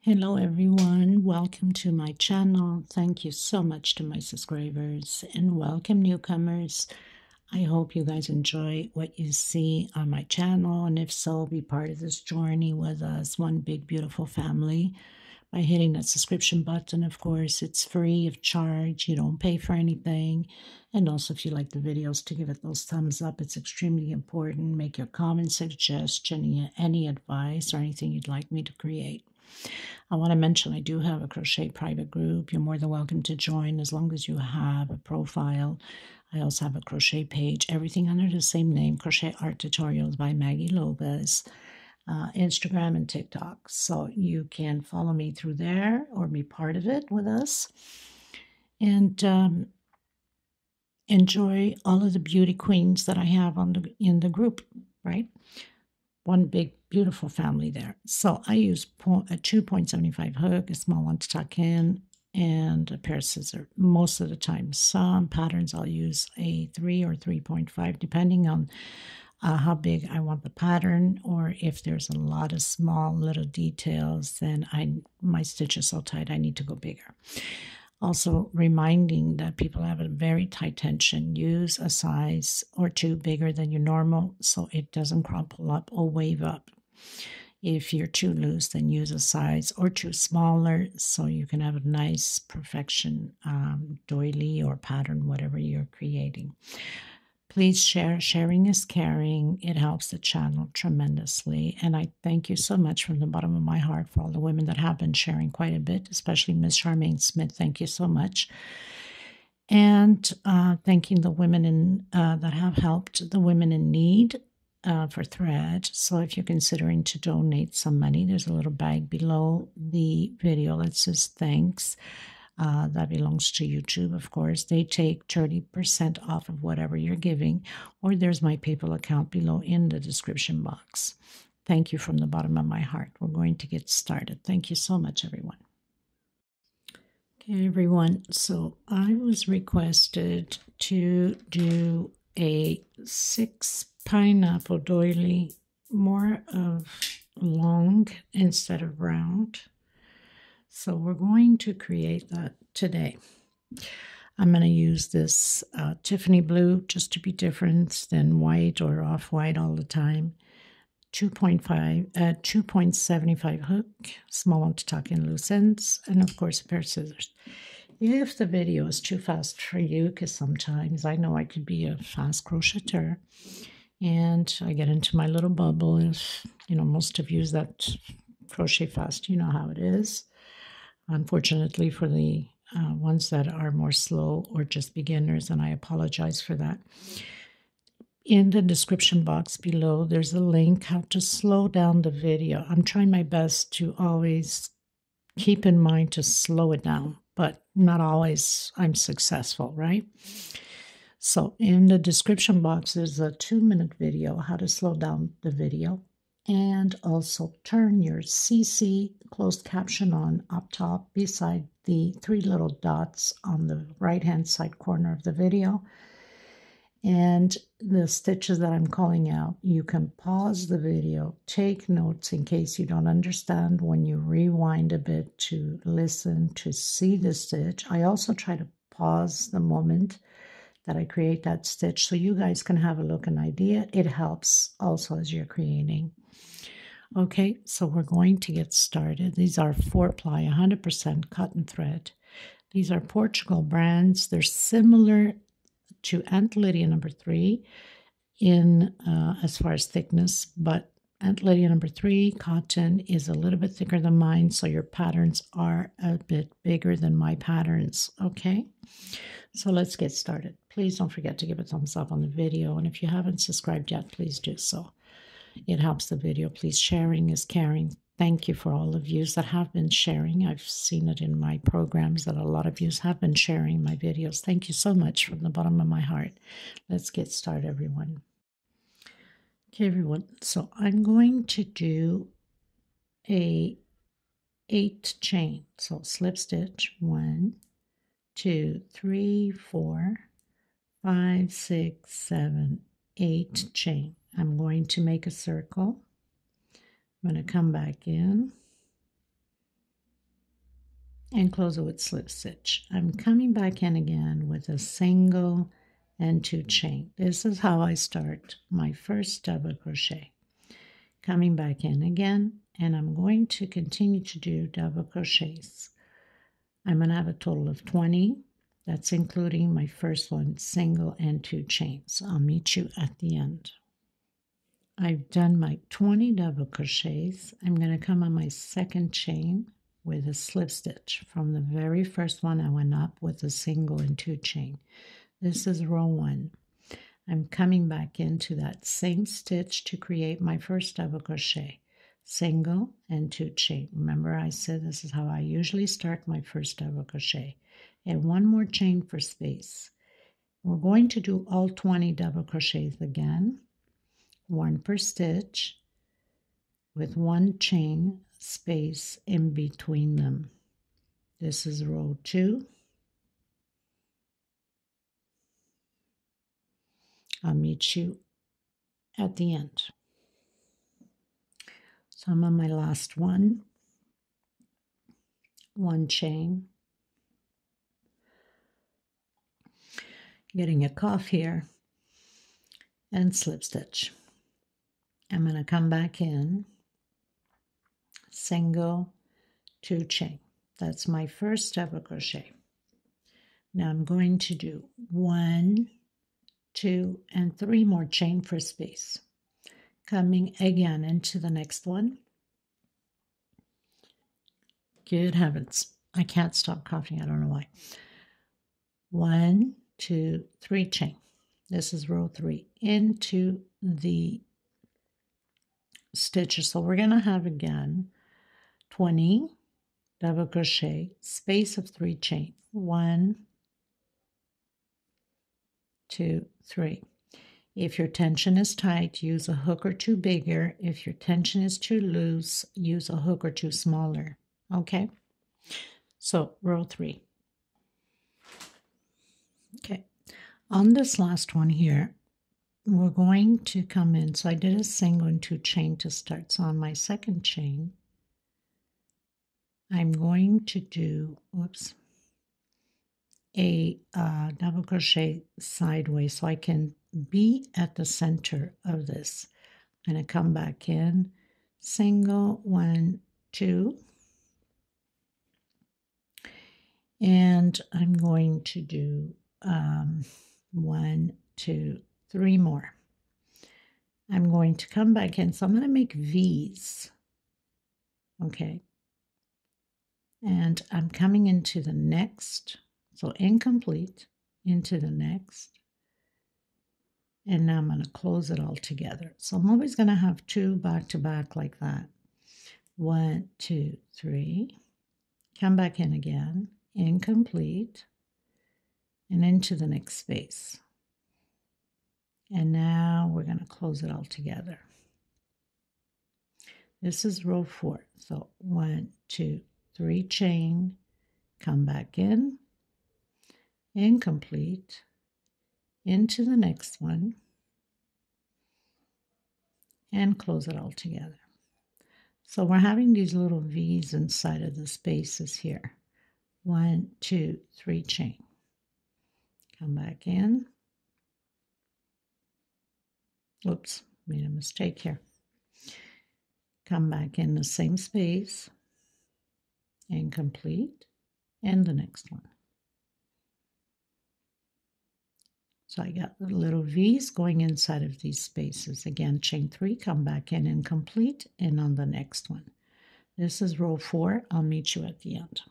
Hello everyone, welcome to my channel. Thank you so much to my subscribers and welcome newcomers. I hope you guys enjoy what you see on my channel, and if so, be part of this journey with us, one big beautiful family, by hitting that subscription button. Of course, it's free of charge. You don't pay for anything. And also, if you like the videos, to give it those thumbs up. It's extremely important. Make your comment, suggestion, any advice or anything you'd like me to create. I want to mention I do have a crochet private group. You're more than welcome to join as long as you have a profile. I also have a crochet page, everything under the same name, Crochet Art Tutorials by Maggie Lopez, Instagram and TikTok. So you can follow me through there or be part of it with us. And enjoy all of the beauty queens that I have in the group, right? One big beautiful family there. So I use a 2.75 hook, a small one to tuck in, and a pair of scissors most of the time. Some patterns I'll use a 3 or 3.5 depending on how big I want the pattern, or if there's a lot of small little details, then my stitch is so tight I need to go bigger. Also reminding that people have a very tight tension, use a size or two bigger than your normal so it doesn't crumple up or wave up. If you're too loose, then use a size or two smaller so you can have a nice perfection doily or pattern, whatever you're creating. Please share. Sharing is caring. It helps the channel tremendously. And I thank you so much from the bottom of my heart for all the women that have been sharing quite a bit, especially Miss Charmaine Smith. Thank you so much. And thanking the women that have helped the women in need for thread. So if you're considering to donate some money, there's a little bag below the video that says thanks. That belongs to YouTube, of course. They take 30% off of whatever you're giving, or there's my PayPal account below in the description box. Thank you from the bottom of my heart. We're going to get started. Thank you so much, everyone. Okay, everyone. So I was requested to do a 6 pineapple doily, more of long instead of round. So we're going to create that today. I'm going to use this Tiffany blue just to be different than white or off-white all the time. 2.75 hook, small one to tuck in loose ends, and of course a pair of scissors. If the video is too fast for you, because sometimes I know I could be a fast crocheter, and I get into my little bubble. If most of you that crochet fast, you know how it is. Unfortunately, for the ones that are more slow or just beginners, and I apologize for that. In the description box below, there's a link how to slow down the video. I'm trying my best to always keep in mind to slow it down, but not always I'm successful, right? So in the description box, there's a 2-minute video, how to slow down the video. And also turn your CC closed caption on up top beside the 3 little dots on the right-hand side corner of the video. And the stitches that I'm calling out, you can pause the video, take notes in case you don't understand when you rewind a bit to listen, to see the stitch. I also try to pause the moment that I create that stitch so you guys can have a look and idea. It helps also as you're creating. Okay, so we're going to get started. These are 4-ply, 100% cotton thread. These are Portugal brands. They're similar to Aunt Lydia number 3 in as far as thickness, but Aunt Lydia number 3 cotton is a little bit thicker than mine, so your patterns are a bit bigger than my patterns. Okay, so let's get started. Please don't forget to give a thumbs up on the video, and if you haven't subscribed yet, please do so. It helps the video. Please, sharing is caring. Thank you for all of you that have been sharing. I've seen it in my programs that a lot of you have been sharing my videos. Thank you so much from the bottom of my heart. Let's get started, everyone. Okay, everyone. So I'm going to do a 8 chain. So slip stitch 1, 2, 3, 4, 5, 6, 7, 8 chain. I'm going to make a circle. I'm going to come back in and close it with slip stitch. I'm coming back in again with a single and 2 chain. This is how I start my first double crochet. Coming back in again, and I'm going to continue to do double crochets. I'm going to have a total of 20. That's including my first one, single and 2 chains. I'll meet you at the end. I've done my 20 double crochets. I'm going to come on my second chain with a slip stitch. From the very first one, I went up with a single and 2 chain. This is row 1. I'm coming back into that same stitch to create my first double crochet. Single and 2 chain. Remember I said this is how I usually start my first double crochet. And 1 more chain for space. We're going to do all 20 double crochets again. 1 per stitch with 1 chain space in between them. This is row 2. I'll meet you at the end. So I'm on my last one. 1 chain. Getting a cough here. And slip stitch. I'm going to come back in. Single, 2 chain. That's my first double crochet. Now I'm going to do 1, 2, and 3 more chain for space. Coming again into the next one. Good heavens, I can't stop coughing, I don't know why. 1, 2, 3 chain. This is row 3 into the stitches. So we're going to have again 20 double crochet, space of 3 chain. 1, 2, 3. If your tension is tight, use a hook or 2 bigger. If your tension is too loose, use a hook or 2 smaller. Okay? So, row 3. Okay. On this last one here, we're going to come in. So I did a single and 2 chain to start. So on my second chain, I'm going to do, a double crochet sideways so I can be at the center of this. I'm going to come back in, single, 1, 2, and I'm going to do 1, 2, 3 more. I'm going to come back in, so I'm going to make V's, okay, and I'm coming into the next, so incomplete, into the next, and now I'm going to close it all together. So I'm always going to have 2 back to back like that. 1, 2, 3, come back in again, incomplete, and into the next space. And now we're going to close it all together. This is row 4. So 1, 2, 3 chain, come back in, incomplete, into the next one, and close it all together. So we're having these little V's inside of the spaces here. 1, 2, 3 chain. Come back in. Oops, made a mistake here. Come back in the same space, incomplete, and the next one. So I got the little V's going inside of these spaces. Again, chain 3, come back in incomplete, and on the next one. This is row 4. I'll meet you at the end.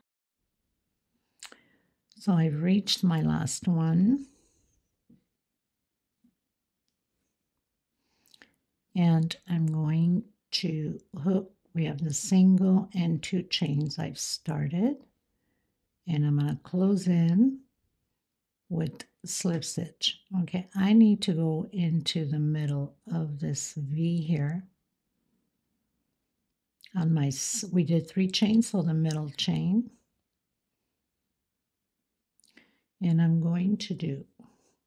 So I've reached my last one. And I'm going to hook. We have the single and 2 chains I've started. And I'm going to close in with slip stitch. Okay, I need to go into the middle of this V here. On my, we did 3 chains, so the middle chain. And I'm going to do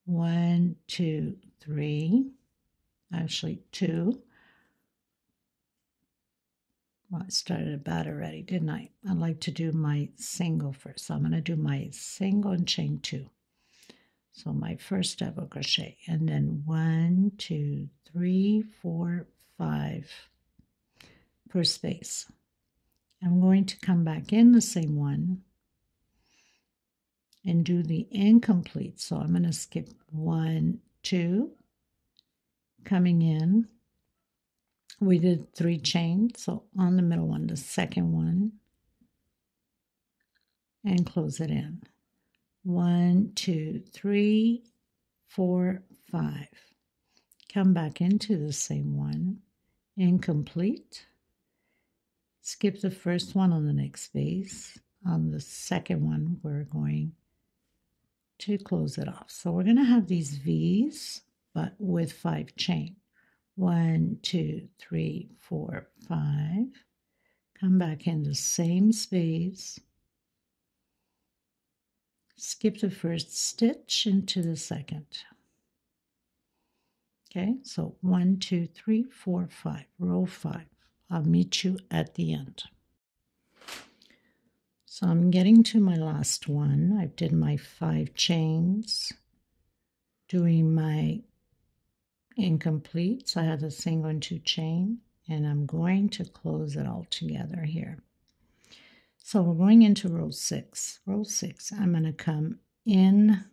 1, 2, 3, actually 2, Well, I started about already, didn't I? I like to do my single first. So I'm going to do my single and chain 2. So my first double crochet, and then 1, 2, 3, 4, 5 per space. I'm going to come back in the same one and do the incomplete. So I'm going to skip 1, 2, coming in. We did 3 chains, so on the middle one, the second one, and close it in. 1, 2, 3, 4, 5. Come back into the same one, incomplete. Skip the first one on the next space. On the second one, we're going to close it off. So we're going to have these V's, but with 5 chain. 1, 2, 3, 4, 5. Come back in the same space. Skip the first stitch into the second. Okay, so 1, 2, 3, 4, 5, row 5. I'll meet you at the end. So I'm getting to my last one. I did my 5 chains, doing my incomplete. So I had a single and 2 chain, and I'm going to close it all together here. So we're going into row 6. Row 6, I'm going to come in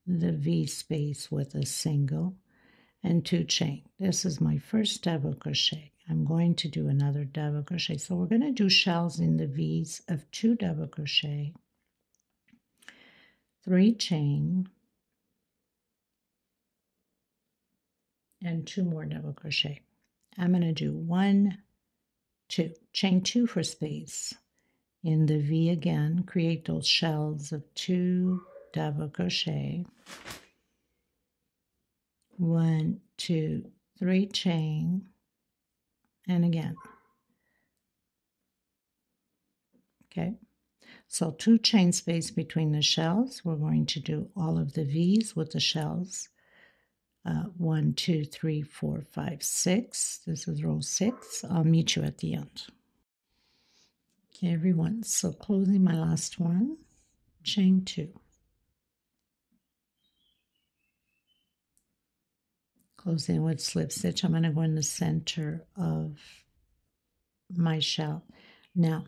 the V space with a single and 2 chain. This is my first double crochet. I'm going to do another double crochet. So we're going to do shells in the V's of 2 double crochet, 3 chain, and 2 more double crochet. I'm going to do 1, 2, chain 2 for space. In the V again, create those shells of 2 double crochet, 1, 2, 3 chain, and again. Okay, so 2 chain space between the shells. We're going to do all of the V's with the shells. 1, 2, 3, 4, 5, 6. This is row 6. I'll meet you at the end. Okay, everyone, so closing my last one, chain 2. Closing with slip stitch. I'm going to go in the center of my shell. Now,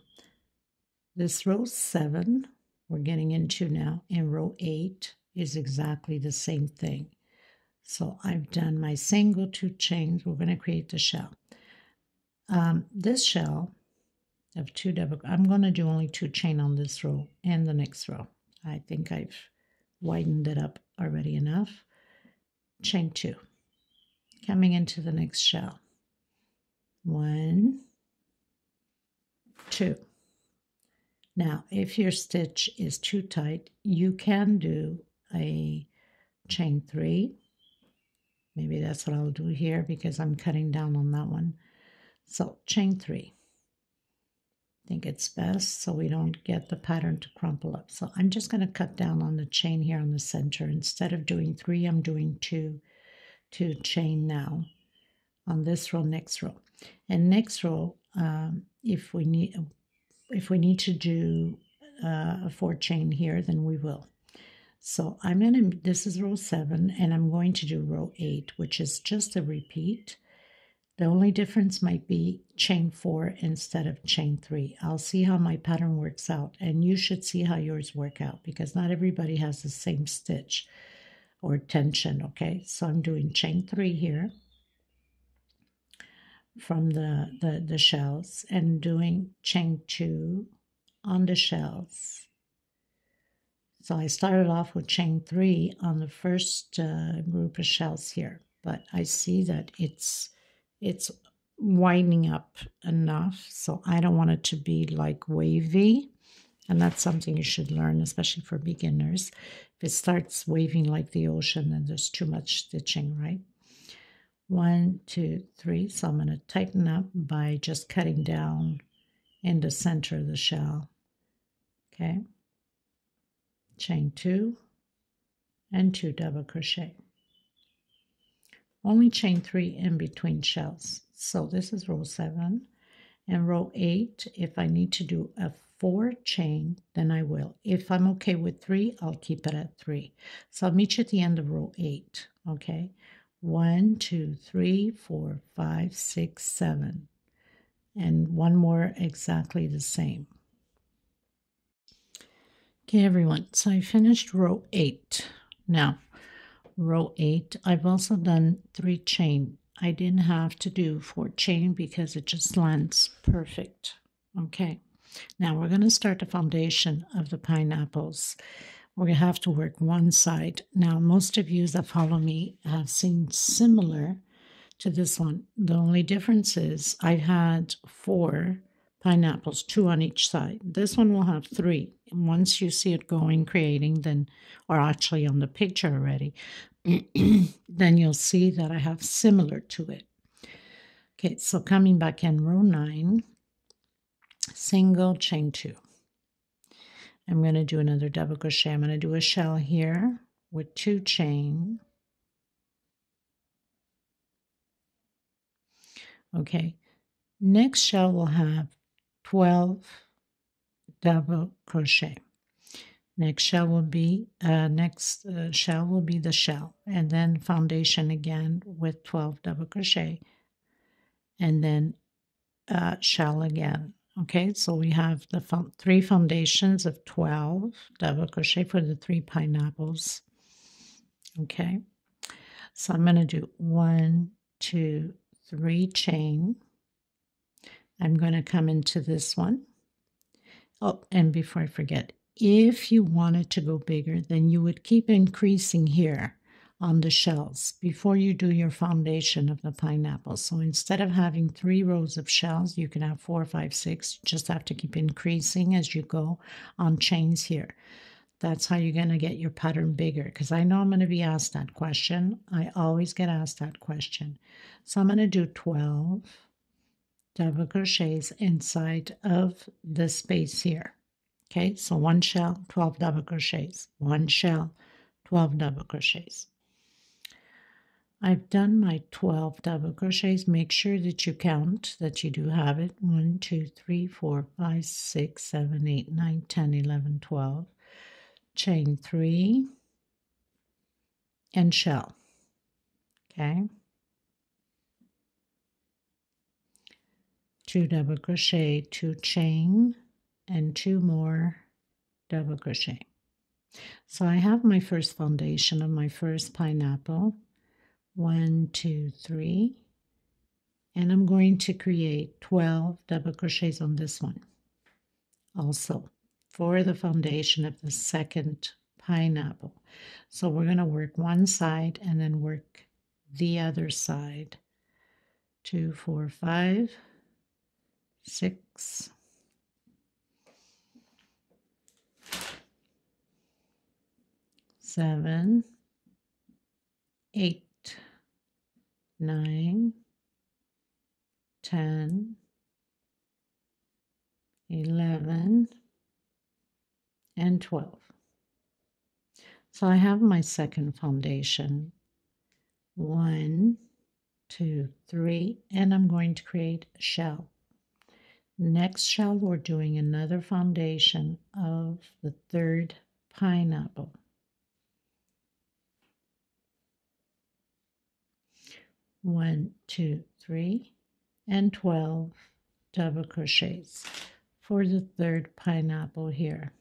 this row 7 we're getting into now, and row 8 is exactly the same thing. So I've done my single 2 chains. We're going to create the shell. This shell of 2 double, I'm going to do only 2 chain on this row and the next row. I think I've widened it up already enough. Chain 2. Coming into the next shell. 1, 2. Now, if your stitch is too tight, you can do a chain 3. Maybe that's what I'll do here because I'm cutting down on that one. So chain 3. I think it's best so we don't get the pattern to crumple up. So I'm just going to cut down on the chain here on the center. Instead of doing 3, I'm doing 2 chain now on this row, next row. And next row, if we need to do a 4 chain here, then we will. So this is row 7, and I'm going to do row 8, which is just a repeat. The only difference might be chain 4 instead of chain 3. I'll see how my pattern works out, and you should see how yours work out because not everybody has the same stitch or tension, okay? So I'm doing chain 3 here from the shells and doing chain 2 on the shells. So I started off with chain 3 on the first group of shells here, but I see that it's winding up enough, so I don't want it to be like wavy, and that's something you should learn, especially for beginners. If it starts waving like the ocean, then there's too much stitching, right? 1, 2, 3. So I'm going to tighten up by just cutting down in the center of the shell. Okay. Chain 2 and 2 double crochet. Only chain 3 in between shells. So this is row 7, And row 8, if I need to do a 4 chain, then I will. If I'm okay with 3, I'll keep it at 3. So I'll meet you at the end of row 8, okay? 1, 2, 3, 4, 5, 6, 7. And one more exactly the same. Okay, everyone, so I finished row 8. Now, row 8, I've also done 3 chain. I didn't have to do 4 chain because it just lands perfect. Okay, now we're going to start the foundation of the pineapples. We're going to have to work one side. Now, most of you that follow me have seen similar to this one. The only difference is I had 4 pineapples, 2 on each side. This one will have 3. And once you see it going, creating, then, or actually on the picture already, then you'll see that I have similar to it. Okay, so coming back in row 9, single chain 2. I'm going to do another double crochet. I'm going to do a shell here with 2 chain. Okay, next shell will have 12 double crochet. Next shell will be the shell, and then foundation again with 12 double crochet, and then shell again. Okay, so we have the 3 foundations of 12 double crochet for the 3 pineapples. Okay, so I'm going to do 1, 2, 3 chain. I'm going to come into this one. Oh, and before I forget, if you wanted to go bigger, then you would keep increasing here on the shells before you do your foundation of the pineapple. So instead of having 3 rows of shells, you can have 4, 5, 6. You just have to keep increasing as you go on chains here. That's how you're going to get your pattern bigger, because I know I'm going to be asked that question. I always get asked that question. So I'm going to do 12 double crochets inside of the space here. Okay, so 1 shell, 12 double crochets, 1 shell, 12 double crochets. I've done my 12 double crochets. Make sure that you count, that you do have it. 1, 2, 3, 4, 5, 6, 7, 8, 9, 10, 11, 12. Chain 3 and shell. Okay. 2 double crochet, 2 chain, and 2 more double crochet. So I have my first foundation of my first pineapple. 1, 2, 3, and I'm going to create 12 double crochets on this one also for the foundation of the second pineapple. So we're going to work one side and then work the other side. 2, 4, 5, 6, 7, 8, 9, 10, 11, and 12. So I have my second foundation. 1, 2, 3, and I'm going to create a shell. Next shell, we're doing another foundation of the third pineapple. 1, 2, 3, and 12 double crochets for the third pineapple here.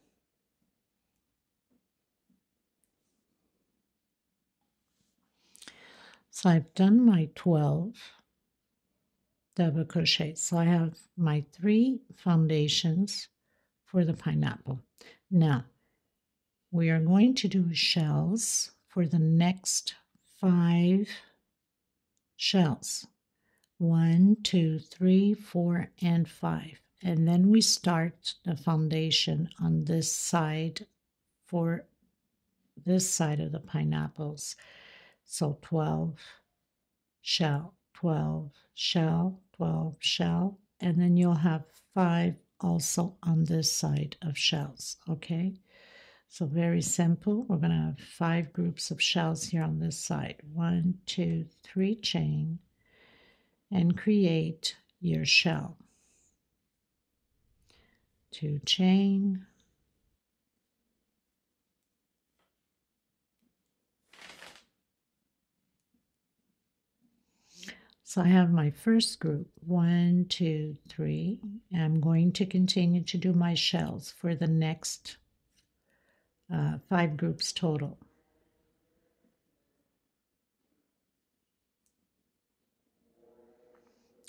So I've done my 12 double crochets. So I have my 3 foundations for the pineapple. Now we are going to do shells for the next 5 shells. 1, 2, 3, 4, and 5. And then we start the foundation on this side for this side of the pineapples. So 12 shell, 12 shell, 12 shell, and then you'll have 5 also on this side of shells, okay? So very simple. We're going to have 5 groups of shells here on this side. 1, 2, 3 chain, and create your shell. 2 chain, so I have my first group, 1, 2, 3. I'm going to continue to do my shells for the next 5 groups total.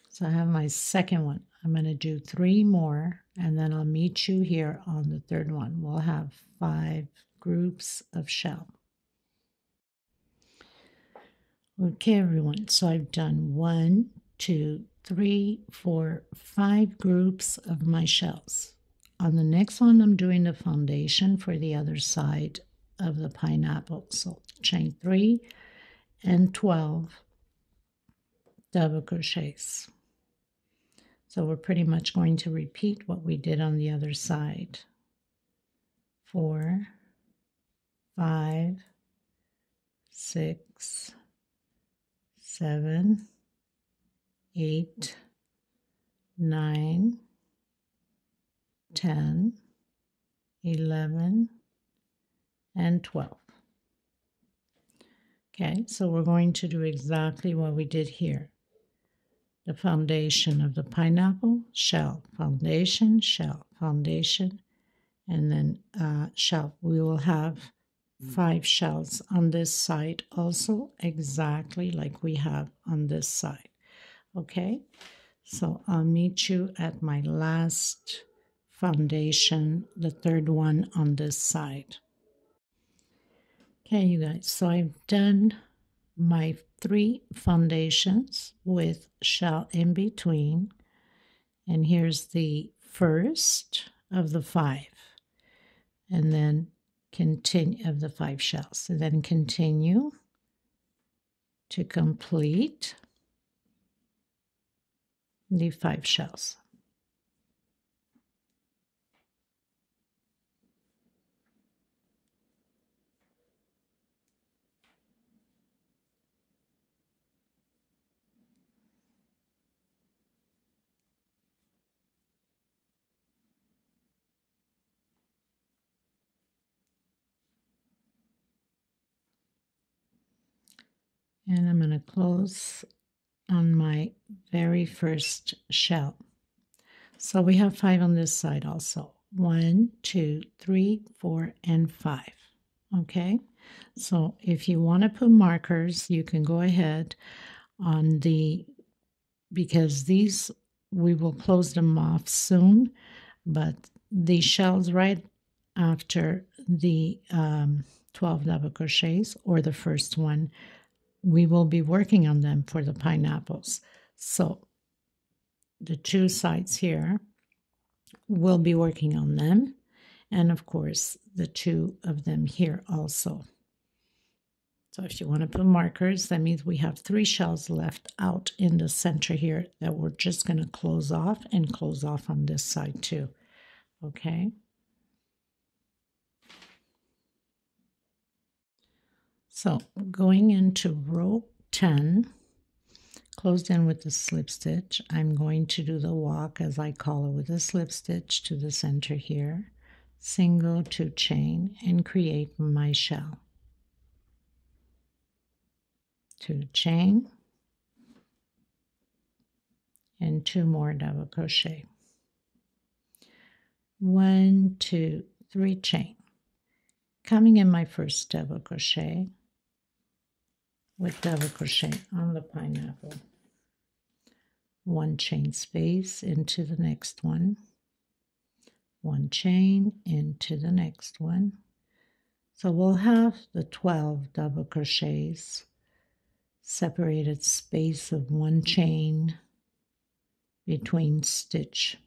So I have my second one. I'm going to do 3 more, and then I'll meet you here on the third one. We'll have 5 groups of shell. Okay, everyone, so I've done 1, 2, 3, 4, 5 groups of my shells. On the next one, I'm doing the foundation for the other side of the pineapple. So chain 3 and 12 double crochets. So we're pretty much going to repeat what we did on the other side. 4, 5, 6, 7, 8, 9, 10, 11, and 12. Okay, so we're going to do exactly what we did here. The foundation of the pineapple, shell, foundation, shell, foundation, and then shell. We will have 5 shells on this side also, exactly like we have on this side. Okay, so I'll meet you at my last foundation, the third one on this side. Okay, you guys, so I've done my 3 foundations with shell in between, and here's the first of the 5, and then continue of the 5 shells, and then continue to complete the 5 shells. And I'm going to close on my very first shell. So we have 5 on this side also. 1, 2, 3, 4, and 5. Okay, so if you want to put markers, you can go ahead on because these we will close them off soon, but the shells right after the 12 double crochets, or the first one, we will be working on them for the pineapples. So the 2 sides here, we'll be working on them, and of course the 2 of them here also. So if you want to put markers, that means we have 3 shells left out in the center here that we're just going to close off, and close off on this side too. Okay. So going into row 10, closed in with the slip stitch, I'm going to do the walk, as I call it, with a slip stitch to the center here, single 2 chain, and create my shell. 2 chain, and 2 more double crochet. 1, 2, 3 chain. Coming in my first double crochet with double crochet on the pineapple. 1 chain space into the next one. 1 chain into the next one. So we'll have the 12 double crochets, separated space of 1 chain between stitch.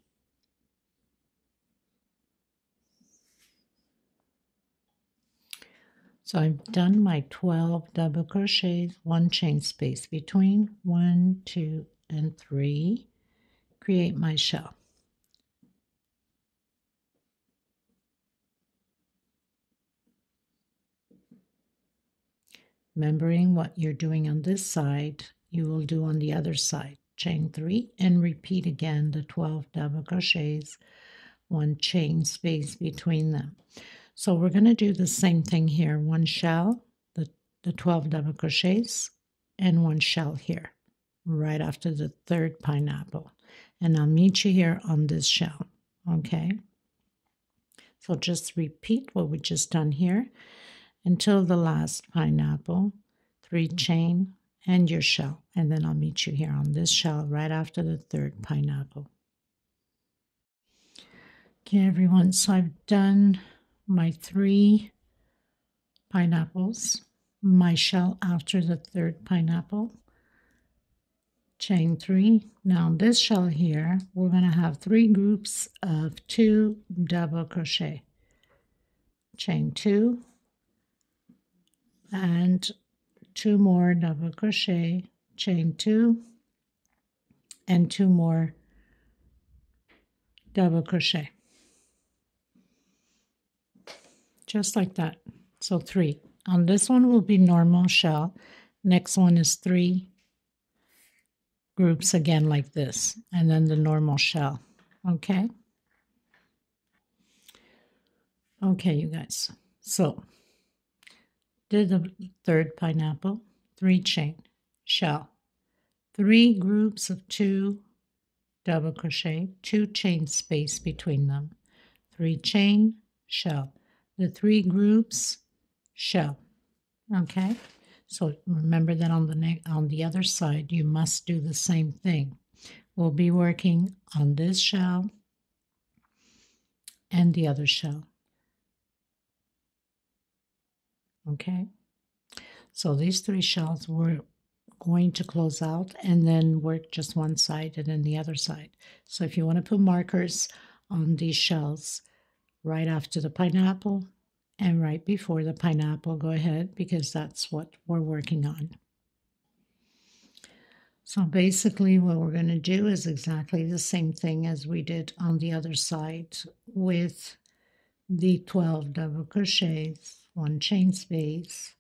So I've done my 12 double crochets, 1 chain space between, 1, 2, and 3, create my shell. Remembering what you're doing on this side, you will do on the other side. Chain 3 and repeat again the 12 double crochets, 1 chain space between them. So we're going to do the same thing here. 1 shell, the 12 double crochets, and 1 shell here, right after the 3rd pineapple. And I'll meet you here on this shell, okay? So just repeat what we just done here until the last pineapple, 3 chain, and your shell. And then I'll meet you here on this shell right after the 3rd pineapple. Okay, everyone, so I've done my 3 pineapples, my shell after the 3rd pineapple, chain 3. Now this shell here, we're going to have 3 groups of 2 double crochet, chain 2, and 2 more double crochet, chain 2, and 2 more double crochet, just like that. So 3. On this one will be normal shell. Next one is 3 groups again like this, and then the normal shell. Okay? Okay, you guys. So, did the 3rd pineapple, 3 chain, shell, 3 groups of 2 double crochet, 2 chain space between them, 3 chain, shell, the 3 groups, shell. Okay, so remember that on the other side you must do the same thing. We'll be working on this shell and the other shell. Okay, so these 3 shells we're going to close out and then work just one side and then the other side. So if you want to put markers on these shells right after the pineapple and right before the pineapple, go ahead, because that's what we're working on. So basically what we're going to do is exactly the same thing as we did on the other side with the 12 double crochets, 1 chain space.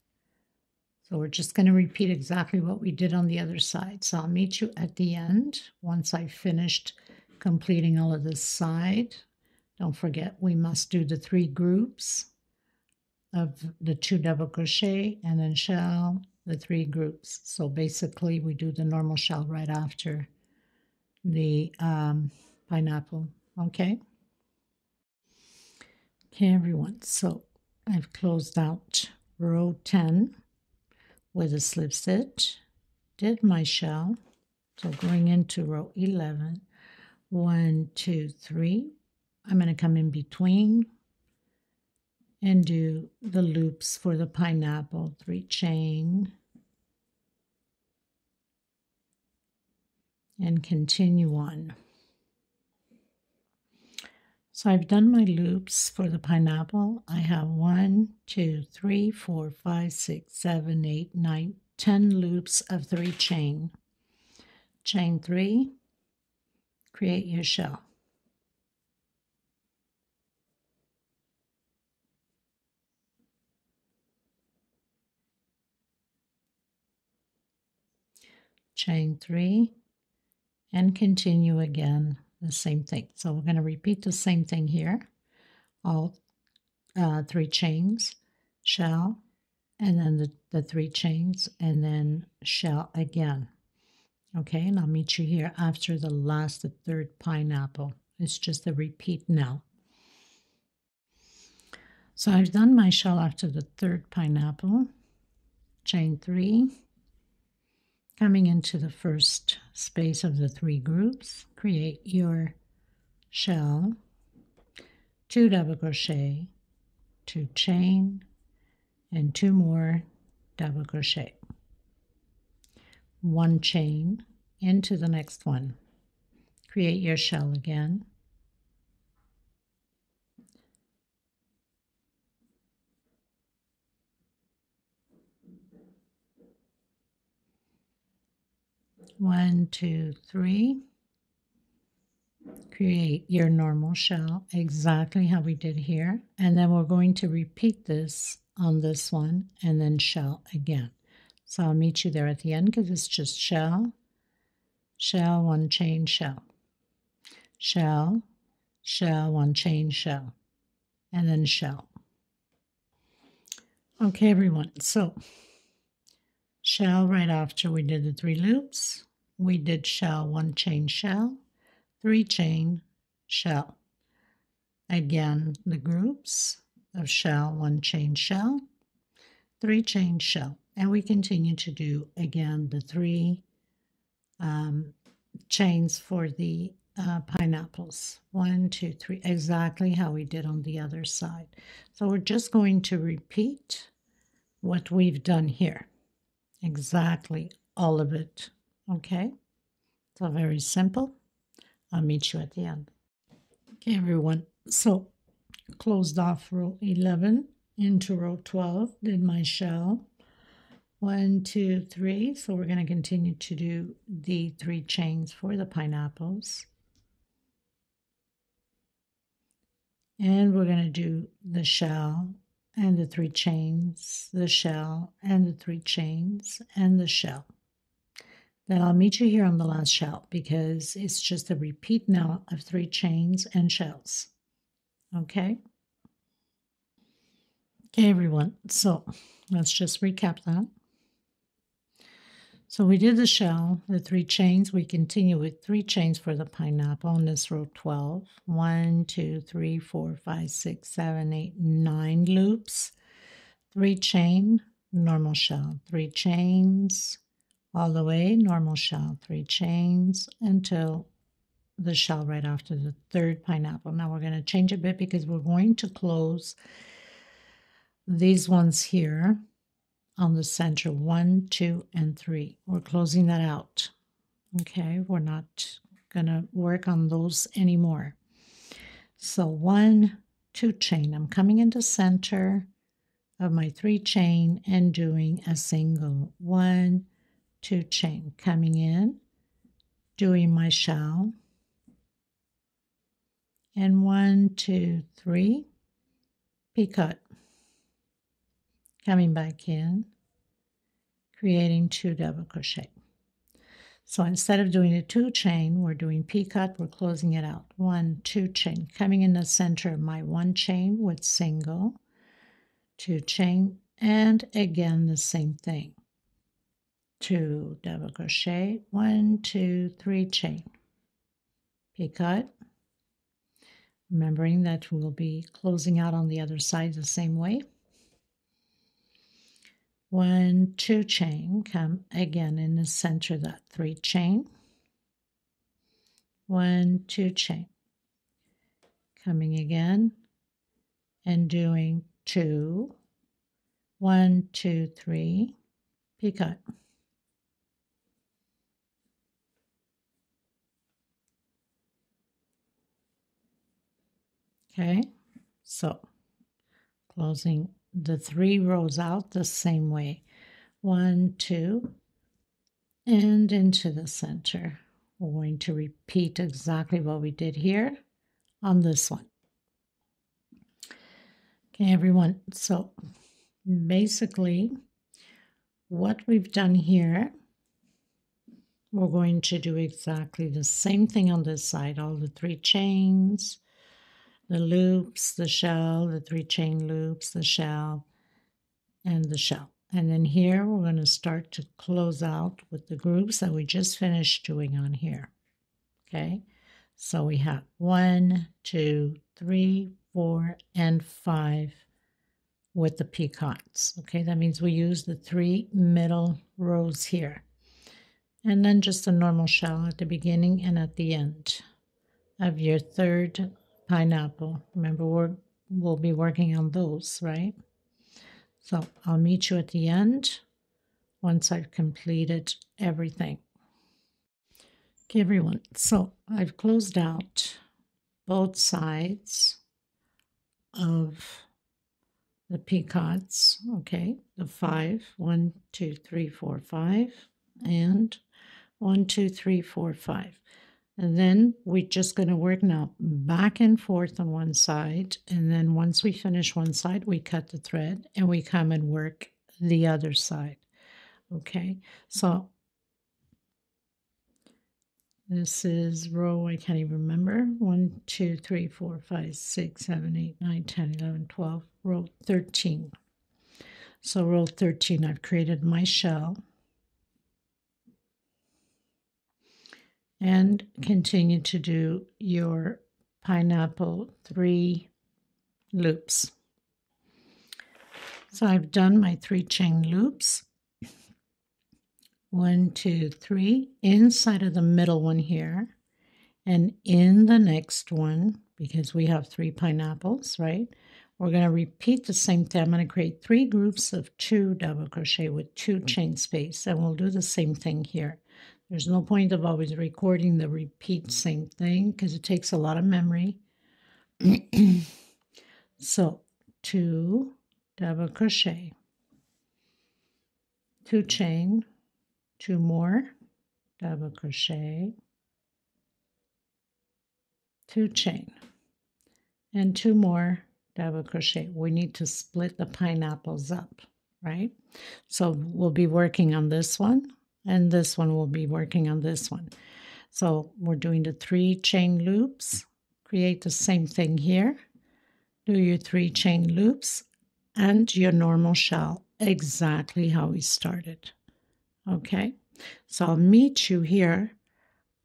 So we're just going to repeat exactly what we did on the other side. So I'll meet you at the end once I've finished completing all of this side. Don't forget, we must do the 3 groups of the 2 double crochet and then shell, the 3 groups. So basically we do the normal shell right after the pineapple. Okay? Okay, everyone. So I've closed out row 10 with a slip stitch, did my shell. So going into row 11, 1, 2, 3. I'm going to come in between and do the loops for the pineapple, 3 chain, and continue on. So I've done my loops for the pineapple. I have 1, 2, 3, 4, 5, 6, 7, 8, 9, 10 loops of 3 chain. Chain 3, create your shell. Chain 3, and continue again the same thing. So we're going to repeat the same thing here. All 3 chains, shell, and then the 3 chains, and then shell again. Okay, and I'll meet you here after the 3rd pineapple. It's just a repeat now. So I've done my shell after the 3rd pineapple. Chain 3. Coming into the first space of the 3 groups, create your shell, 2 double crochet, 2 chain, and 2 more double crochet. 1 chain into the next one. Create your shell again. One, 2, 3. Create your normal shell exactly how we did here, and then we're going to repeat this on this one and then shell again. So I'll meet you there at the end because it's just shell, shell, 1 chain, shell, shell, shell, 1 chain, shell, and then shell. Okay, everyone, so shell right after we did the 3 loops, we did shell, 1 chain, shell, 3 chain, shell. Again, the groups of shell, 1 chain, shell, 3 chain, shell, and we continue to do again the 3 chains for the pineapples. 1, 2, 3, exactly how we did on the other side. So we're just going to repeat what we've done here. Exactly all of it. Okay, so very simple. I'll meet you at the end. Okay, everyone, so closed off row 11 into row 12, did my shell, 1, 2, 3. So we're going to continue to do the 3 chains for the pineapples, and we're going to do the shell and the 3 chains, the shell and the 3 chains and the shell. Then I'll meet you here on the last shell because it's just a repeat now of 3 chains and shells. Okay? Okay, everyone. So let's just recap that. So we did the shell, the 3 chains. We continue with 3 chains for the pineapple on this row 12. 1, 2, 3, 4, 5, 6, 7, 8, 9 loops. 3 chain, normal shell, 3 chains, all the way, normal shell, 3 chains until the shell right after the 3rd pineapple. Now we're going to change a bit because we're going to close these ones here on the center, 1, 2, and 3. We're closing that out. Okay, we're not going to work on those anymore. So 1, 2 chain. I'm coming into center of my 3 chain and doing a single 1, 2 chain, coming in, doing my shell, and 1, 2, 3, picot, coming back in, creating 2 double crochet. So instead of doing a 2 chain, we're doing picot, we're closing it out. 1, 2 chain, coming in the center of my 1 chain with single, 2 chain, and again the same thing. 2 double crochet, 1, 2, 3 chain, picot, remembering that we'll be closing out on the other side the same way. 1, 2 chain, come again in the center of that 3 chain, 1, 2 chain, coming again and doing 2, 1, 2, 3, picot. Okay, so closing the 3 rows out the same way. 1, 2, and into the center. We're going to repeat exactly what we did here on this one. Okay, everyone, so basically what we've done here, we're going to do exactly the same thing on this side. All the 3 chains, the loops, the shell, the 3 chain loops, the shell, and the shell. And then here we're going to start to close out with the groups that we just finished doing on here. Okay, so we have 1, 2, 3, 4, and 5 with the picots. Okay, that means we use the 3 middle rows here. And then just a normal shell at the beginning and at the end of your 3rd pineapple. Remember, we'll be working on those, right? So I'll meet you at the end once I've completed everything. Okay, everyone, so I've closed out both sides of the picots, okay, the 5, 1, 2, 3, 4, 5, and 1, 2, 3, 4, 5. And then we're just going to work now back and forth on one side. And then once we finish one side, we cut the thread and we come and work the other side. Okay, so This is row, I can't even remember. 1, 2, 3, 4, 5, 6, 7, 8, 9, 10, 11, 12, row 13. So row 13, I've created my shell. And continue to do your pineapple 3 loops. So I've done my 3 chain loops. 1, 2, 3 inside of the middle one here, and in the next one, because we have 3 pineapples, right? We're going to repeat the same thing. I'm going to create 3 groups of 2 double crochet with 2 chain space, and we'll do the same thing here. There's no point of always recording the repeat same thing because it takes a lot of memory. So 2 double crochet, 2 chain, 2 more double crochet, 2 chain, and 2 more double crochet. We need to split the pineapples up, right? So we'll be working on this one, and this one will be working on this one. So we're doing the 3 chain loops, create the same thing here, do your 3 chain loops and your normal shell exactly how we started. Okay, so I'll meet you here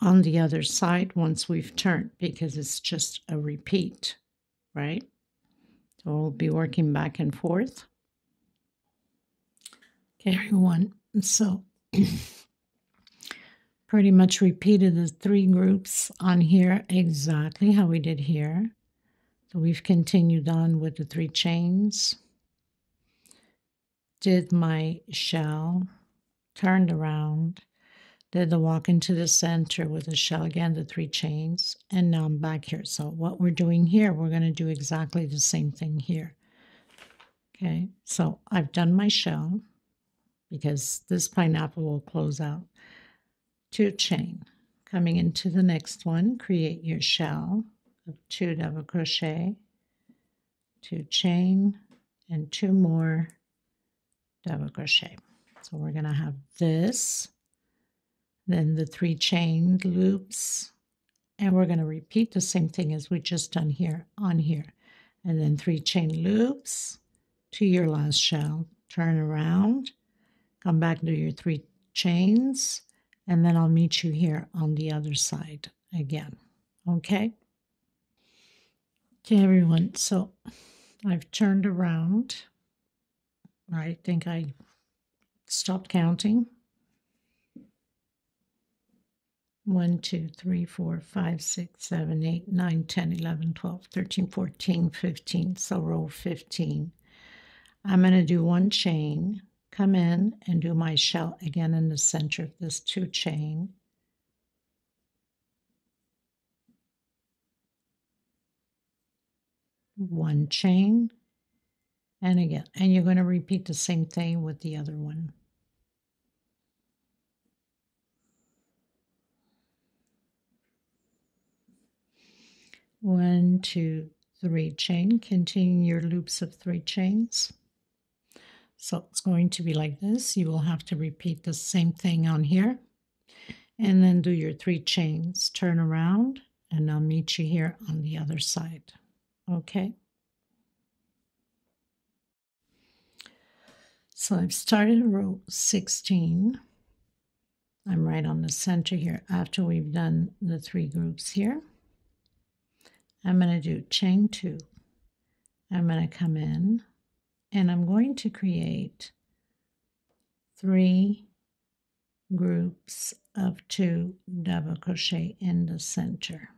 on the other side once we've turned, because it's just a repeat, right? So we'll be working back and forth. Okay, everyone, so pretty much repeated the 3 groups on here exactly how we did here. So we've continued on with the 3 chains, did my shell, turned around, did the walk into the center with the shell again, the 3 chains, and now I'm back here. So what we're doing here, we're going to do exactly the same thing here. Okay, so I've done my shell because this pineapple will close out. 2 chain, coming into the next one, create your shell of 2 double crochet, 2 chain, and 2 more double crochet. So we're going to have this, then the 3 chain loops, and we're going to repeat the same thing as we just done here on here, and then 3 chain loops to your last shell, turn around, come back, do your 3 chains, and then I'll meet you here on the other side again. Okay? Okay, everyone, so I've turned around. I think I stopped counting. 1, 2, 3, 4, 5, 6, 7, 8, 9, 10, 11, 12, 13, 14, 15. So row 15. I'm going to do 1 chain, come in and do my shell again in the center of this 2 chain. One chain, and again, and you're going to repeat the same thing with the other one. One, 2, 3 chain, continue your loops of 3 chains. So it's going to be like this. You will have to repeat the same thing on here, and then do your 3 chains, turn around, and I'll meet you here on the other side. Okay. So I've started row 16. I'm right on the center here after we've done the 3 groups here. I'm going to do chain 2. I'm going to come in and I'm going to create 3 groups of 2 double crochet in the center.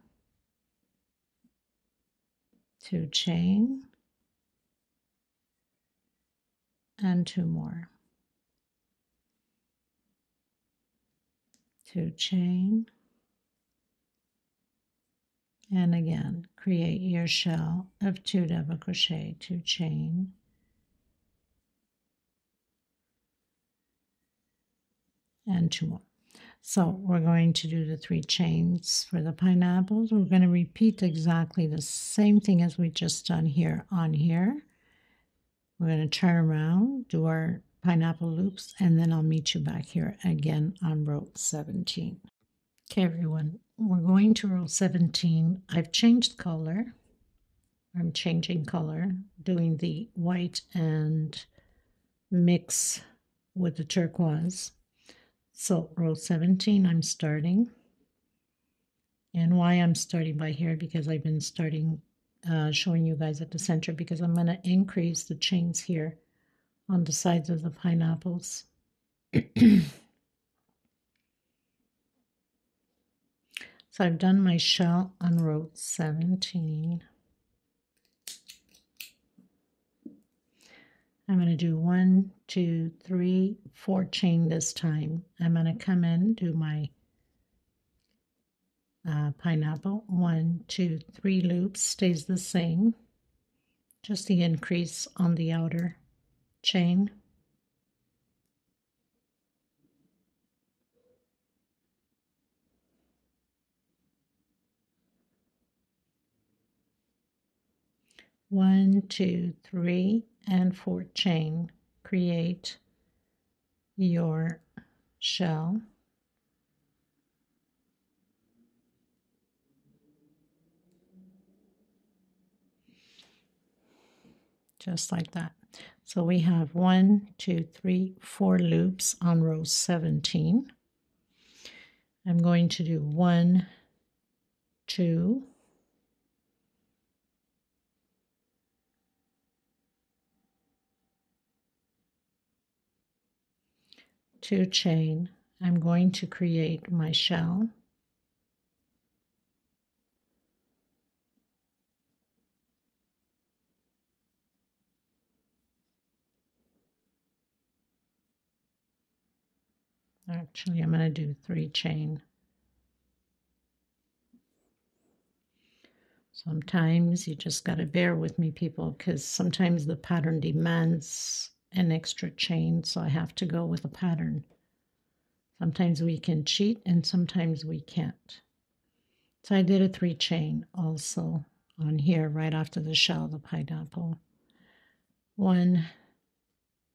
2 chain and 2 more. 2 chain, and again create your shell of 2 double crochet, 2 chain, and 2 more. So we're going to do the 3 chains for the pineapples. We're going to repeat exactly the same thing as we just done here on here. We're going to turn around, do our pineapple loops, and then I'll meet you back here again on row 17. Okay, everyone, we're going to row 17. I've changed color. I'm changing color, doing the white and mix with the turquoise. So row 17, I'm starting. And why I'm starting by here, because I've been starting showing you guys at the center, because I'm going to increase the chains here on the sides of the pineapples. So I've done my shell on row 17. I'm going to do 1, 2, 3, 4 chain this time. I'm going to come in, do my pineapple. 1, 2, 3 loops, stays the same. Just the increase on the outer chain. One, 2, 3, and 4 chain. Create your shell. Just like that. So we have 1, 2, 3, 4 loops on row 17. I'm going to do 1, 2, 2 chain. I'm going to create my shell. Actually, I'm going to do 3 chain. Sometimes you just got to bear with me, people, because sometimes the pattern demands an extra chain, so I have to go with a pattern. Sometimes we can cheat and sometimes we can't. So I did a 3 chain also on here right after the shell of the pineapple. 1,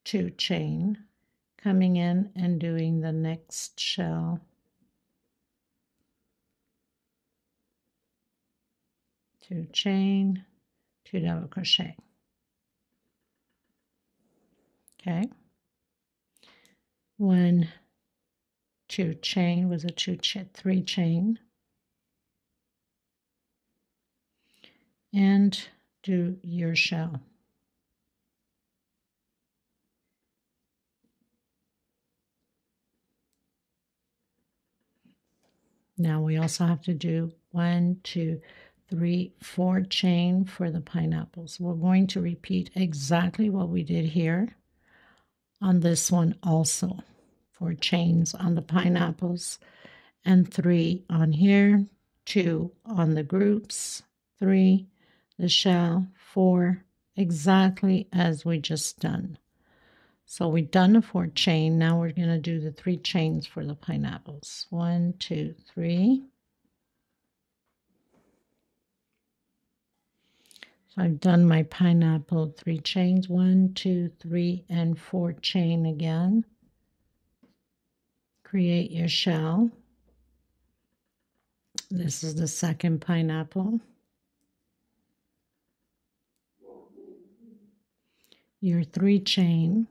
2 chain, coming in and doing the next shell. 2 chain, 2 double crochet. Okay. 1, 2 chain was a 3 chain. And do your shell. Now we also have to do 1, 2, 3, 4 chain for the pineapples. We're going to repeat exactly what we did here on this one also. 4 chains on the pineapples and 3 on here, 2 on the groups, 3 the shell, 4 exactly as we just done. So we've done a 4 chain. Now we're going to do the 3 chains for the pineapples. 1, 2, 3. So I've done my pineapple 3 chains. 1, 2, 3, and 4 chain again. Create your shell. This is the second pineapple. Your 3 chain.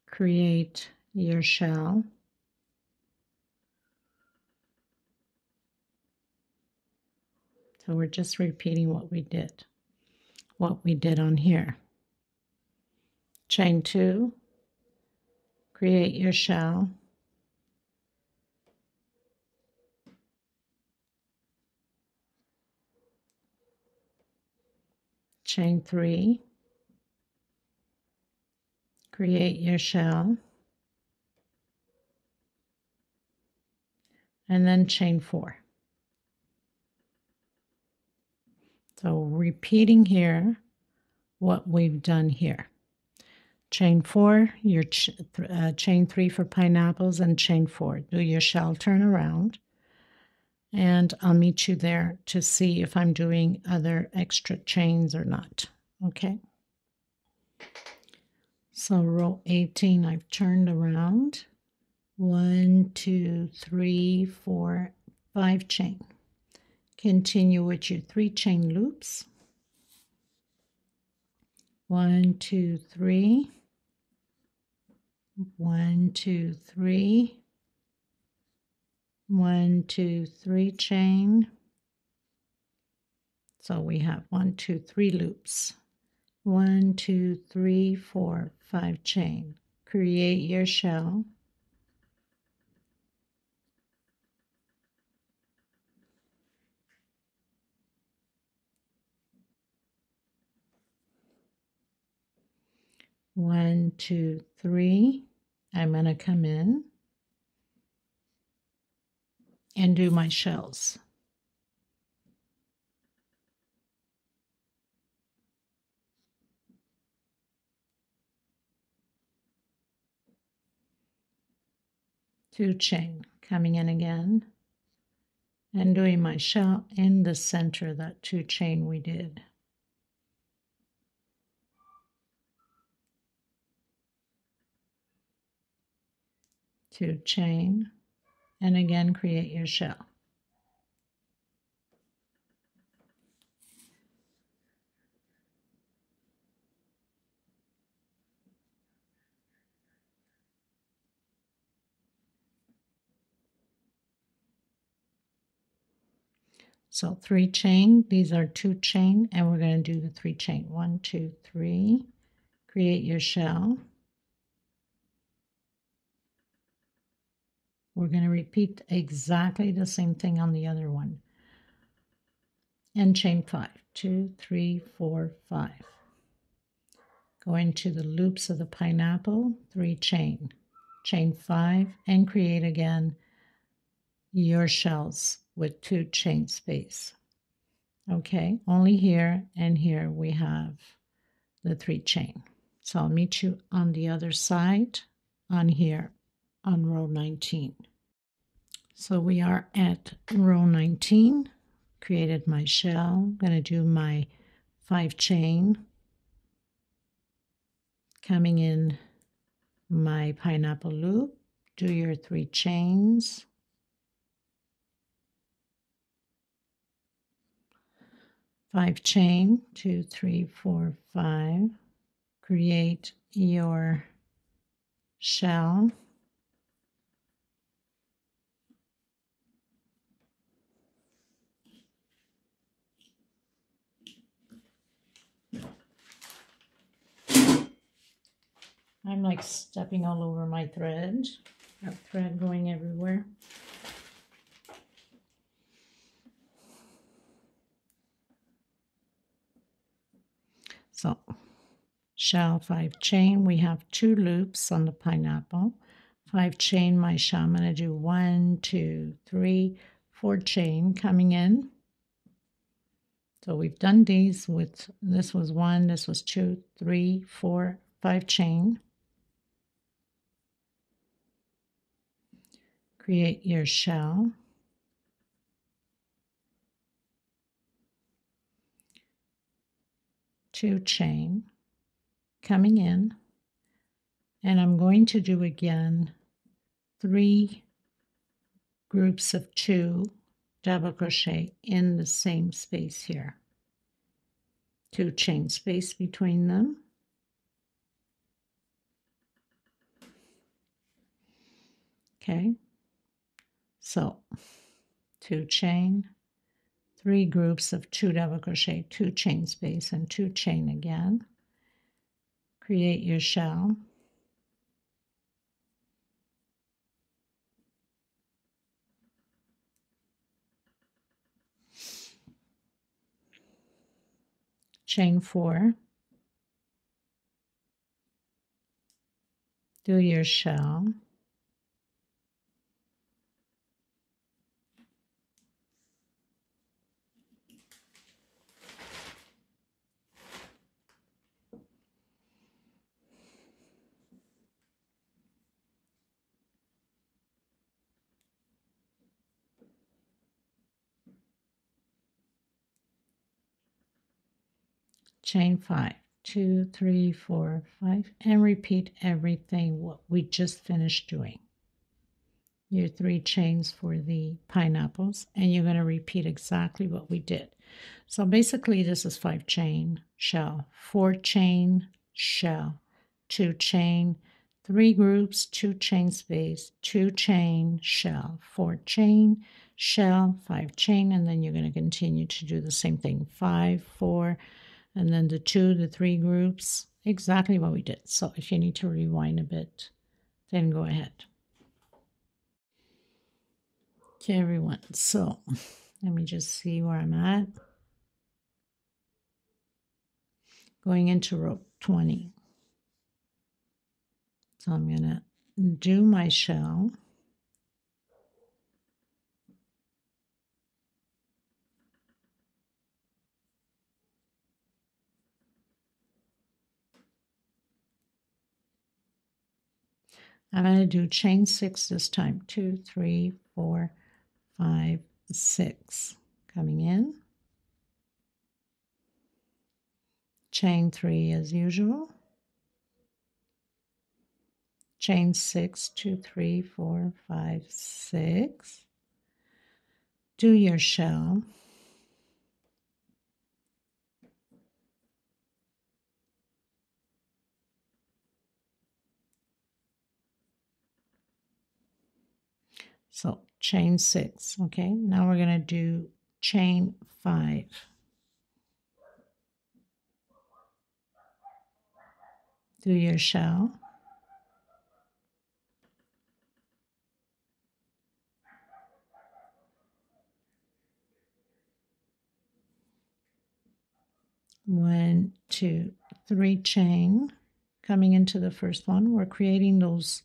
Create your shell. So we're just repeating what we did on here. Chain 2, create your shell. Chain 3, create your shell. And then chain 4. So repeating here what we've done here. Chain 4, your chain 3 for pineapples, and chain 4. Do your shell turn around, and I'll meet you there to see if I'm doing other extra chains or not. Okay. So row 18, I've turned around. 1, 2, 3, 4, 5 chain. Continue with your 3 chain loops. 1, 2, 3. 1, 2, 3. 1, 2, 3 chain. So we have 1, 2, 3 loops. 1, 2, 3, 4, 5 chain. Create your shell. One, two, three. I'm going to come in and do my shells. Two chain, coming in again and doing my shell in the center, that 2 chain we did. Two chain, and again create your shell. So 3 chain, these are 2 chain, and we're going to do the 3 chain. 1, 2, 3. Create your shell. We're going to repeat exactly the same thing on the other one. And chain 5. 2, 3, 4, 5. Go into the loops of the pineapple, 3 chain. Chain 5 and create again your shells with 2 chain space. Okay, only here and here we have the 3 chain. So I'll meet you on the other side on here on row 19. So we are at row 19. Created my shell. I'm going to do my 5 chain. Coming in my pineapple loop, do your 3 chains. 5 chain, 2, 3, 4, 5. Create your shell. I'm like stepping all over my thread. I have thread going everywhere. So, shell 5 chain. We have 2 loops on the pineapple. 5 chain my shell. I'm going to do 1, 2, 3, 4 chain coming in. So we've done these with, this was 1, this was 2, 3, 4, 5 chain. Create your shell. Two chain coming in, and I'm going to do again 3 groups of 2 double crochet in the same space here. 2 chain space between them. Okay, so 2 chain, 3 groups of 2 double crochet, 2 chain space, and 2 chain again. Create your shell. Chain 4. Do your shell. Chain 5, 2, 3, 4, 5, and repeat everything what we just finished doing. your 3 chains for the pineapples, and you're going to repeat exactly what we did. So basically this is 5 chain shell, 4 chain shell, 2 chain, 3 groups, 2 chain space, 2 chain shell, 4 chain shell, 5 chain, and then you're going to continue to do the same thing, 5, 4, and then the 2, the 3 groups, exactly what we did. So if you need to rewind a bit, then go ahead. Okay, everyone, so let me just see where I'm at. Going into row 20. So I'm going to do my shell. I'm going to do chain 6 this time. 2, 3, 4, 5, 6. Coming in. Chain 3 as usual. Chain 6, 2, 3, 4, 5, 6. Do your shell. So chain 6, okay? Now we're going to do chain 5. Do your shell. One, 2, 3 chain. Coming into the first one, we're creating those,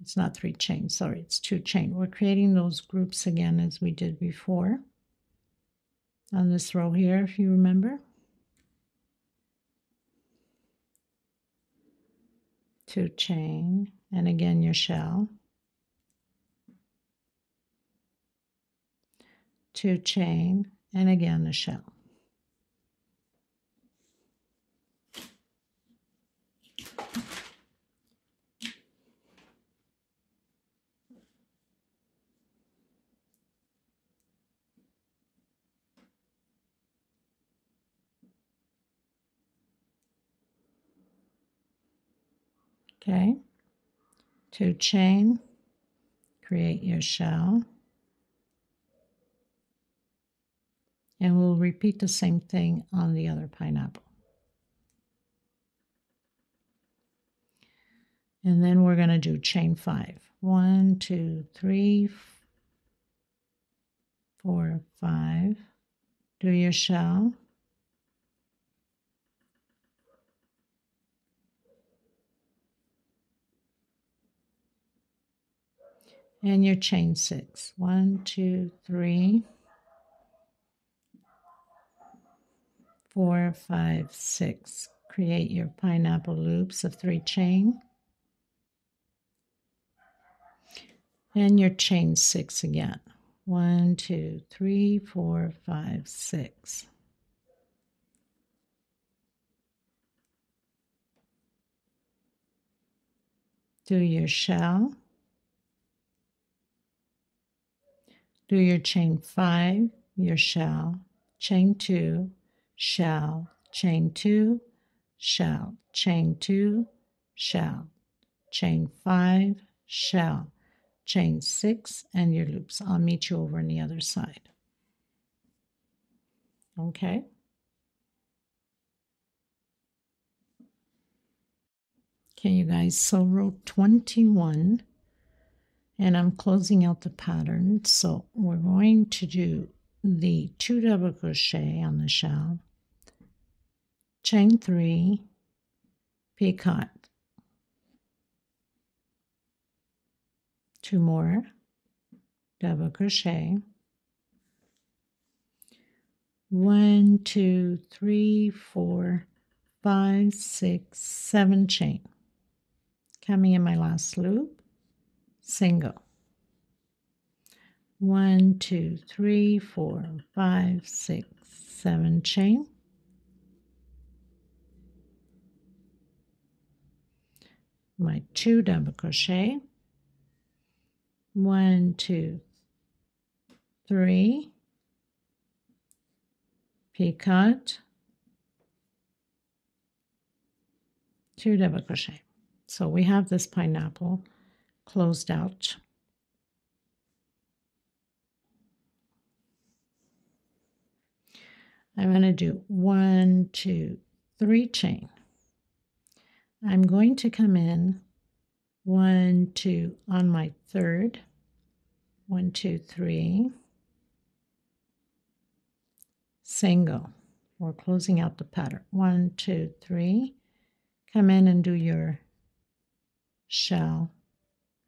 it's not 3 chains, sorry, it's 2 chain. We're creating those groups again as we did before on this row here, if you remember. 2 chain, and again your shell. 2 chain, and again the shell. Okay, 2 chain, create your shell, and we'll repeat the same thing on the other pineapple. And then we're going to do chain 5. 1, 2, 3, 4, 5. Do your shell. And your chain 6. 1, 2, 3, 4, 5, 6. Create your pineapple loops of 3 chain. And your chain 6 again. 1, 2, 3, 4, 5, 6. Do your shell. Do your chain 5, your shell, chain 2, shell, chain 2, shell, chain 2, shell, chain 5, shell, chain 6, and your loops. I'll meet you over on the other side. Okay. Okay, you guys, so row 21, and I'm closing out the pattern. So we're going to do the 2 double crochet on the shell, chain 3, picot, 2 more, double crochet, 1, 2, 3, 4, 5, 6, 7 chain. Coming in my last loop, single. 1, 2, 3, 4, 5, 6, 7 chain. My 2 double crochet, 1, 2, 3, picot, 2 double crochet. So we have this pineapple closed out. I'm going to do 1, 2, 3 chain. I'm going to come in 1, 2 on my third, 1, 2, 3, single. We're closing out the pattern. 1, 2, 3. Come in and do your shell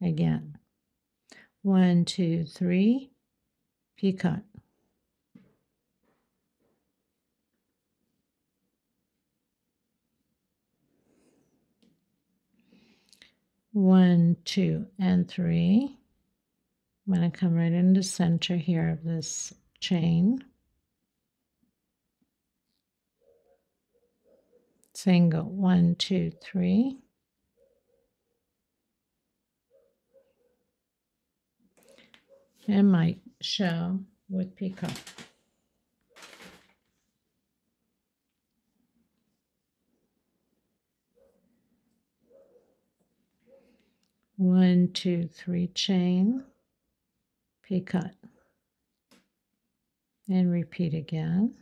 again. 1, 2, 3, picot. 1, 2, and 3. I'm going to come right in the center here of this chain. Single, 1, 2, 3. And my shell with picot. One, 2, 3 chain, picot, and repeat again.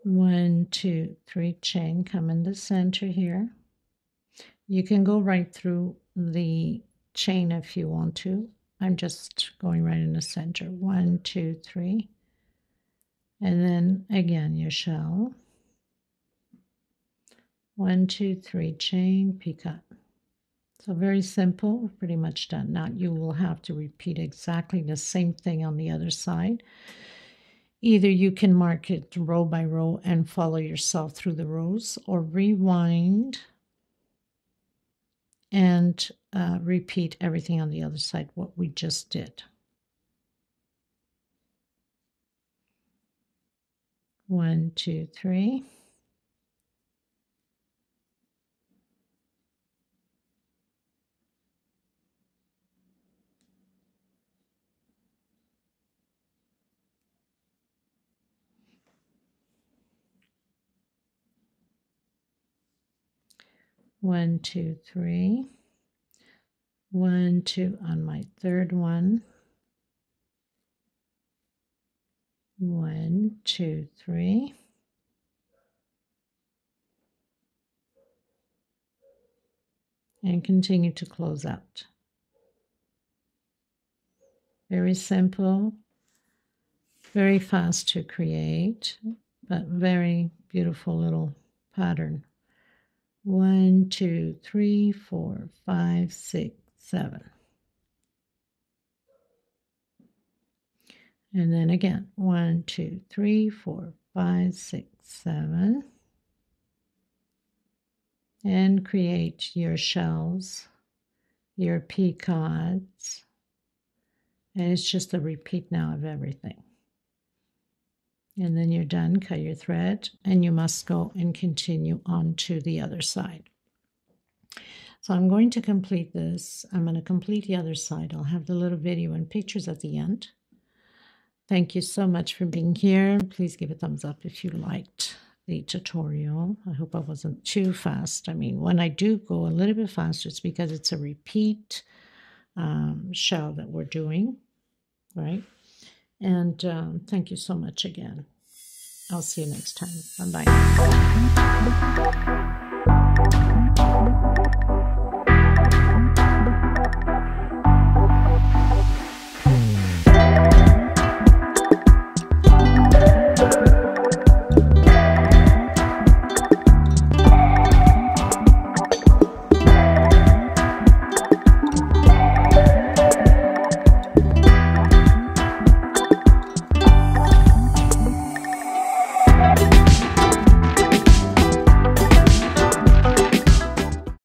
One, 2, 3 chain, come in the center here. You can go right through the chain if you want to. I'm just going right in the center. 1, 2, 3. And then again your shell. 1, 2, 3 chain, picot. So very simple, we're pretty much done. Now you will have to repeat exactly the same thing on the other side. Either you can mark it row by row and follow yourself through the rows, or rewind and repeat everything on the other side, what we just did. 1, 2, 3. One, 2, 3. 1, 2 on my third one. 1, 2, 3. And continue to close out. Very simple, very fast to create, but very beautiful little pattern. 1, 2, 3, 4, 5, 6, 7. And then again, 1, 2, 3, 4, 5, 6, 7. And create your shells, your picots. And it's just a repeat now of everything. And then you're done, cut your thread, and you must go and continue on to the other side. So I'm going to complete this. I'm going to complete the other side. I'll have the little video and pictures at the end. Thank you so much for being here. Please give a thumbs up if you liked the tutorial. I hope I wasn't too fast. I mean, when I do go a little bit faster, it's because it's a repeat shell that we're doing, right? And thank you so much again. I'll see you next time. Bye-bye.